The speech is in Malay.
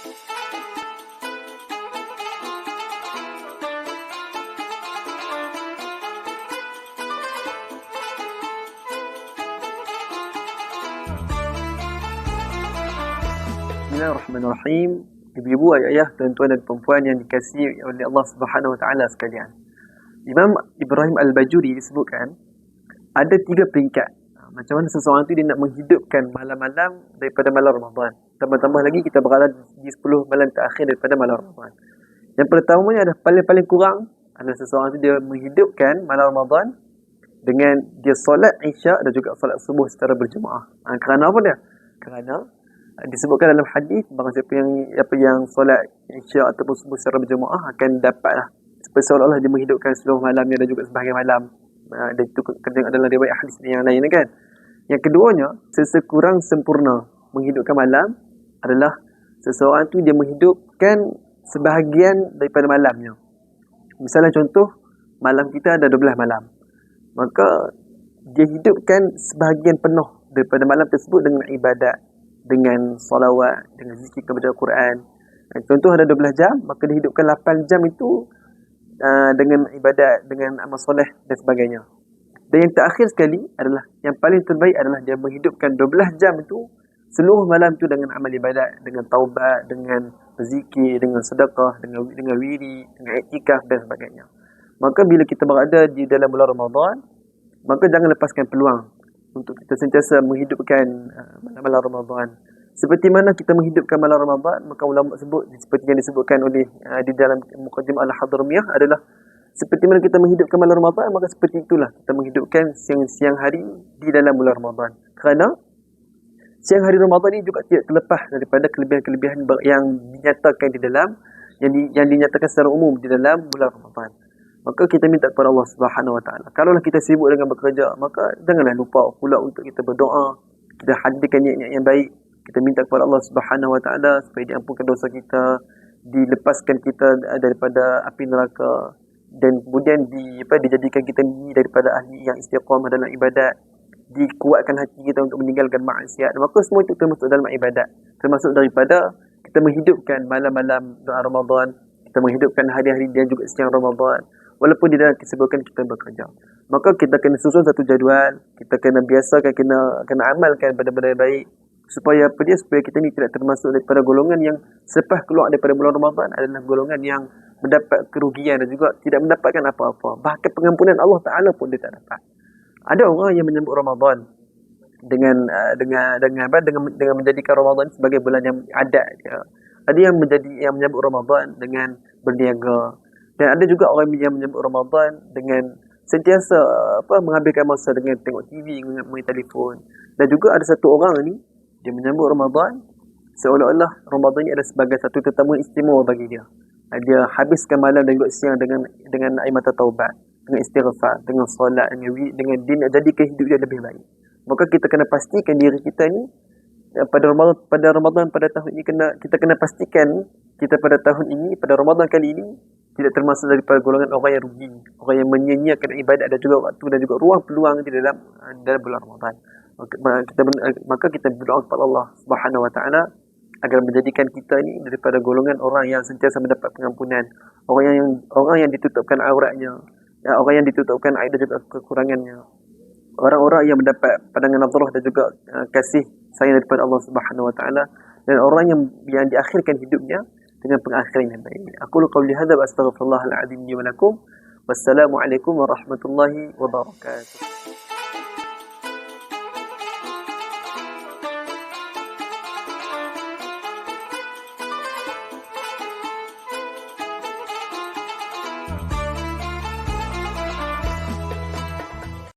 Bismillahirrahmanirrahim. Ibu-ibu, ayah-ayah, tuan-tuan dan puan yang dikasihi oleh Allah Subhanahu Wa Taala sekalian. Imam Ibrahim Al-Bajuri disebutkan ada 3 peringkat. Macam mana seseorang tu dia nak menghidupkan malam-malam daripada malam Ramadan. Tambah-tambah lagi kita berada di 10 malam terakhir daripada malam Ramadan. Yang pertamanya adalah paling kurang adalah seseorang tu dia menghidupkan malam Ramadan dengan dia solat Isyak dan juga solat subuh secara berjemaah. Kerana apa dia? Kerana disebutkan dalam hadis barang siapa yang solat Isyak ataupun subuh secara berjemaah akan dapatlah seolah-olah dia menghidupkan seluruh malamnya dan juga sebahagian malam. Dan itu kena adalah riwayat hadis yang lain kan. Yang keduanya, sesekurang sempurna menghidupkan malam adalah seseorang tu dia menghidupkan sebahagian daripada malamnya. Misalnya contoh, malam kita ada 12 malam. Maka dia hidupkan sebahagian penuh daripada malam tersebut dengan ibadat, dengan solawat, dengan zikir kepada Al-Quran. Contoh ada 12 jam, maka dia hidupkan 8 jam itu dengan ibadat, dengan amal soleh dan sebagainya. Dan yang terakhir sekali adalah, yang paling terbaik adalah dia menghidupkan 12 jam itu, seluruh malam itu dengan amal ibadat, dengan taubat, dengan berzikir, dengan sedekah, dengan wiri, dengan iktikaf dan sebagainya. Maka bila kita berada di dalam bulan Ramadan, maka jangan lepaskan peluang untuk kita sentiasa menghidupkan malam-malam Ramadan. Seperti mana kita menghidupkan malam Ramadan, maka ulama sebut seperti yang disebutkan oleh di dalam Muqaddimah Al-Hadramiyah adalah seperti mana kita menghidupkan malam Ramadan, maka seperti itulah kita menghidupkan siang hari di dalam bulan Ramadan. Kerana siang hari Ramadan ini juga tidak terlepas daripada kelebihan-kelebihan yang dinyatakan di dalam yang dinyatakan secara umum di dalam bulan Ramadan. Maka kita minta kepada Allah Subhanahu Wa Taala. Kalaulah kita sibuk dengan bekerja, maka janganlah lupa pula untuk kita berdoa, kita hadirkan niat-niat yang baik. Kita minta kepada Allah Subhanahu Wa Taala supaya diampunkan dosa kita, dilepaskan kita daripada api neraka, dan kemudian dijadikan kita ni daripada ahli yang istiqamah dalam ibadat, dikuatkan hati kita untuk meninggalkan maksiat. Maka semua itu termasuk dalam ibadat, termasuk daripada kita menghidupkan malam-malam doa Ramadan, kita menghidupkan hari-hari dan juga siang Ramadan, walaupun di dalam kesibukan kita bekerja. Maka kita kena susun satu jadual, kita kena biasakan, kena amalkan benda-benda baik, supaya kita ni tidak termasuk daripada golongan yang selepas keluar daripada bulan Ramadan adalah golongan yang mendapat kerugian dan juga tidak mendapatkan apa-apa. Bahkan pengampunan Allah Taala pun dia tak dapat. Ada orang yang menyambut Ramadan dengan menjadikan Ramadan sebagai bulan yang adat dia. Ada yang menyambut Ramadan dengan berniaga, dan ada juga orang yang menyambut Ramadan dengan sentiasa menghabiskan masa dengan tengok TV, main telefon. Dan juga ada satu orang ni dia menyambut Ramadan seolah-olah Ramadan ini adalah sebagai satu tetamu istimewa bagi dia. Dia habiskan malam dan juga siang dengan air mata taubat, dengan istighfar, dengan solat, dengan dia nak jadikan hidup dia lebih baik. Maka kita kena pastikan diri kita ni pada Ramadan pada tahun ini kita kena pastikan kita pada tahun ini, pada Ramadan kali ini, tidak termasuk daripada golongan orang yang rugi, orang yang menyia-nyiakan ibadat dan juga waktu dan juga ruang peluang di dalam bulan Ramadan. Maka kita berdoa kepada Allah Subhanahu Wa Taala agar menjadikan kita ini daripada golongan orang yang sentiasa mendapat pengampunan, orang yang ditutupkan auratnya, orang yang ditutupkan aib dan juga kekurangannya, orang-orang yang mendapat pandangan nazarah dan juga kasih sayang daripada Allah Subhanahu Wa Taala, dan orang yang diakhirkan hidupnya dengan pengakhiran yang baik. Aku qauli hadza wa astaghfirullahal azim li wa lakum. Wassalamualaikum warahmatullahi wabarakatuh.